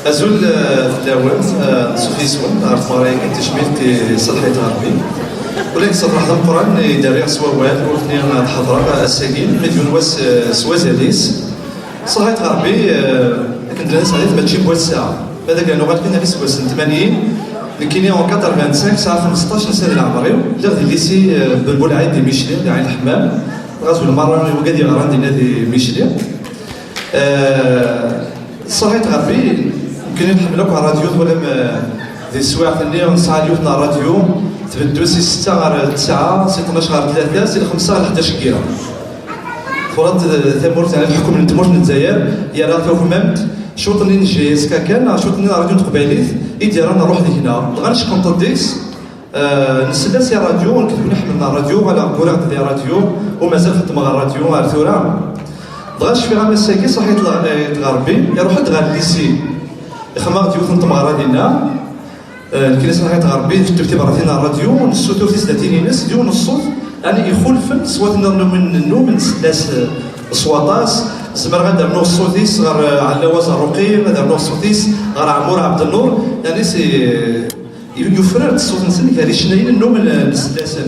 أزول فداوات نصوفي سوان عرف مرايا كتشميل صلاحية غربي ولكن صراحة القرآن داري سواوات وثنين الحضرة الساكين مديون واس سوازاليس صلاحية غربي كنت الناس عليه ما تجي بواحد الساعة هذاك لأنه غادي كنا في سواس 80 كاينين اون 85 ساعة 15 سنة العمري لا في الليسي بالبولعيد دي ميشلين دي عين الحمام غازو المرة وقادي غران دي نادي ميشلين صحيت غربي يمكن نحملوك على الراديو ولا ذي السوايع ثاني ونسعى اليوتنا الراديو تبدو سي 6 غير 9 سي 12 غير 3 سي 5 غير 11 كيرا فرات ثمور تاع الحكم من تمور من الجزائر يا راه فهمت شوط اللي نجي سكا كان شوط اللي راديو تقباليت يدير انا نروح هنا غنش كونطور ديكس نسلس يا راديو نكتب نحملنا الراديو ولا كورا ديال الراديو ومازال خدم غير الراديو غير ثورة بغاش في غير مساكي صحيت الغربي يروح غير الليسي خما ديوث نطمغرا ديالنا الكنيسه صحيت غربي في الترتيب راه الراديو نصوتو في 30 ناس ديال الصوت يعني يخلفن سوات من النوم من سلاس صواطاس زمر غادر نو الصوتيس غير علاوز الرقي غادر نو الصوتيس غير عمور عبد النور يعني سي يفرر الصوت نسلك هذه شناين النوم من سلاسل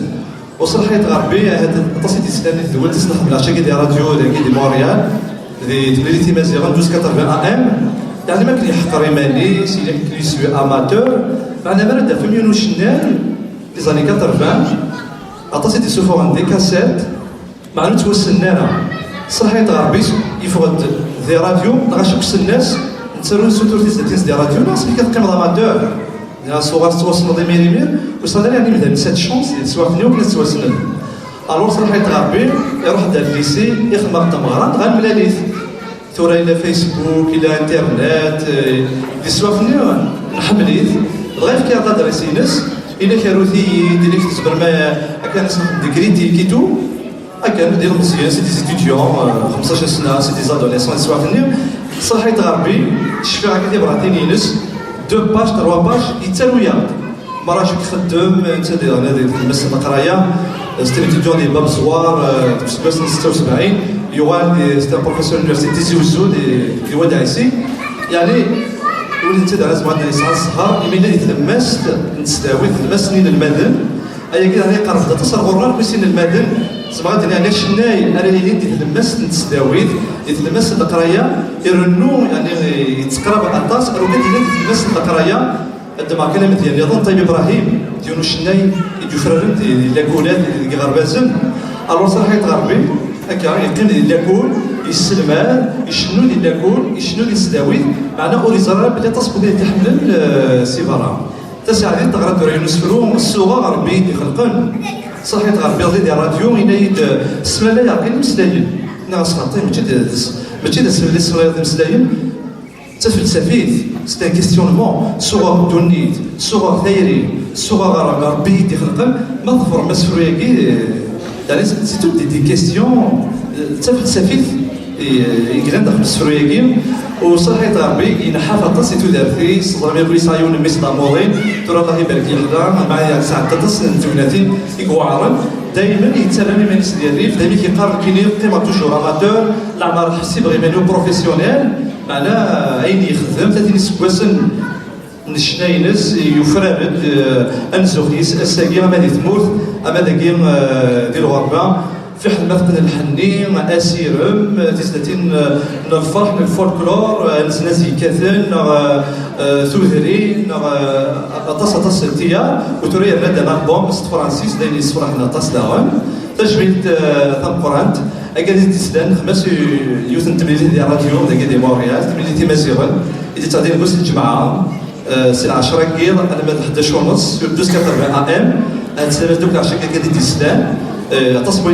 وصلحيت غربي هذا تصيد سناني الدول تسلخ بالعشاء ديال راديو ديال مونريال دي تمليتي مازيغان 1280 ام يعني ما كاين يحقر مالي سي كلي سوي اماتور معنا مرد في ميونو شنال لي زاني 80 عطاسي دي سوفو عندي كاسيت مع نتوسلنا صحيت غربي يفرض ذي راديو غاشوكس الناس نتسالو سوتور دي راديو ناس اللي كتقيم اماتور صغار توصلوا دي ميليمير وصلنا يعني مثلا 7 شونس سواء في نيوك توصلنا الور صحيت غربي يروح دا الليسي يخدم تمغران غير ملاليث ثورة إلى فيسبوك إلى انترنت دي سوافني نحمليت لغاية كي عطا دريسينس إلى كاروثي إلى كتزبر ما كان اسمه ديكريتي كيتو كان ديال مزيان سي دي ستوديون 15 سنة سي دي زادوليسون سوافني صحيت غربي الشفاعة كتي براتيني نس 2 باج 3 باج يتسالويا مرة جيت خدام انت تلمس القراية سيتي ستوديون ديال باب زوار في 76 يوغال سيتي بروفيسور يونيفرسيتي زوزو دي وداعسي يعني وليت انت لازم عندنا يسعى الصهار يمين يتلمس نتسداوي تلمس سنين المدن اي كي راني قرب تصل غرار في سن المدن زعما غادي يعني شناي انا اللي يتلمس نتسداوي يتلمس القرايه يرنو يعني يتقرب الطاس او يتلمس القرايه قد ما كان مثلا يظن طيب ابراهيم ديالو شناي يجفرن لاكولات اللي غربازن الو صحيت غربي هكا يقيم لاكول يسلمان يشنو لي لاكول يشنو لي السداوي معنا اوريزرا بلي تصبغ لي تحمل السيفاره تساعدين تغرد يونس فرو السوغا غربي دي خلقن صحيت غربي ديال الراديو ينايد السماله يعقل مسلايين ناس خاطين ماشي السماله ديال مسلايين تفلسفيت سي ان كيستيونمون صغار دونيت صغار دايري صغار غربي دي خلقن ما ظفر مسفروياكي يعني سي تو دي كيستيون تفلسفيت يقدر داخل السفروياكي وصحيت غربي ينحى فطس سي تو دارتي صدر مي بوليس عيون ميس دامورين ترى الله يبارك لنا معايا ساعه تطس نتوناتي يقوعرن دائما يتسالني من الناس ديال الريف دائما كيقارن كاينين قيمه توجور اماتور العمر حسي بغي مانو بروفيسيونيل معنا عيني يخدم 30 سكواسن نشناينس يفرد انزوخيس الساقي اما دي ثمورث اما داكيم ديال الغربه في حلمة الحني اسيرم تسلتين الفرح الفولكلور نزنازي كاثن ثوثري طاس التيار وتوري نادا نالبوم ست فرانسيس دايلي صفرحنا طاس داون تجميل ثم قرانت اكادي تسلان خمس يوثن تمليتي ديال الراديو داك دي مونريال تمليتي مازيغن اذا تعدي نقص الجمعه سي 10 كير انا ما 11 ونص في 12 ام هاد السنه دوك العشاء اكادي تسلان تصبوا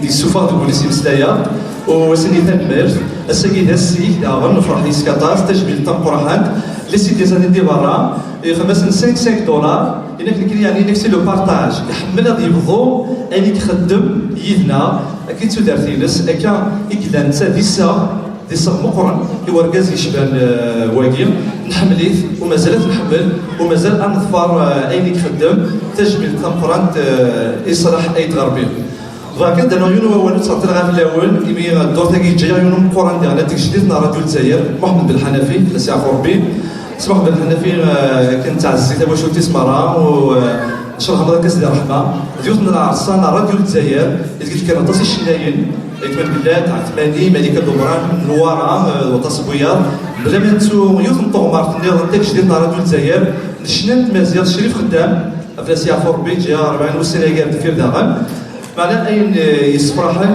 دي سوفار دو بوليسي مسلايا وسني تنمر الساقي هاسي غن نفرح لي سكاتاس تجميل تم قرحات لي سيتي زاني دي برا خمس 5 دولار هناك اللي يعني نفسي لو بارطاج يحمل هذا يبغو اني كخدم يدنا اكيد سو دارتي ناس هكا يكدان نتا دي مقرن يوركاز يشبان واقيم نحمليت ومازالت نحمل ومازال نظفر ايني كخدم تجميل تنقرنت يصلح اي غربي فكان دانا يونو اول تصرت لها في الاول كيمي الدور تاعي جاي يونو مقورن ديالنا تجديدنا راديو الجزائر محمد بن الحنفي تسع ربي صباح بن الحنفي كان تاع الزيت واش تسمرا وشرح هضره كاس ديال الرحمه ديوت من العرسان راديو الجزائر اللي قلت كان طاسي الشناين يتمن بالله تاع 80 ملكه دبران نواره وطاس بويار بلا ما نتو يوث نطومار في تجديدنا راديو الجزائر شنان مزيان شريف خدام افلاسي عفور جا 40 وسنه دير داغن معناه اين يصفرحن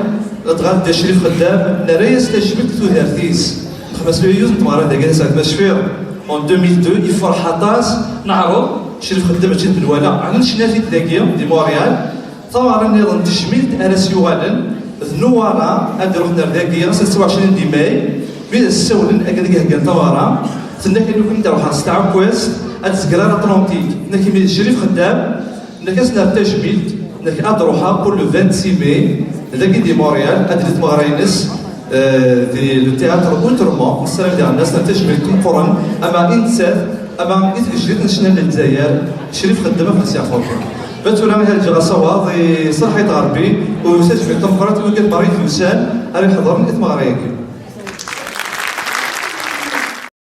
تغاد شريف خدام نريس تجبد ثلاثيس خمس يوز نتمارا داك ساعه مشفير اون 2002 يفرح طاس نعرو شريف خدام ماشي بالولا عن شنافي داكيا دي مونريال طبعا نظام تشميت اراس يوالن نوارا اد رحنا داكيا 26 دي ماي بين السولن اكاديك كان طوارا تنك انه كنت راح نستعب كويس اتسكرار اطلنطيك نك شريف خدام نك اسنا تجميل نك ادروحا كل 26 ماي داكي دي مونريال ادريت مغرينس دي لو تياتر اوترمون السلام ديال الناس تجميل كونقرن اما انسان اما جريت نشنا للجزائر شريف خدامه في سياق فوق باتونا من هالجا صواض صراحه غربي وسجل تمقرات وكان مريض يوسان على حضر من اثماريك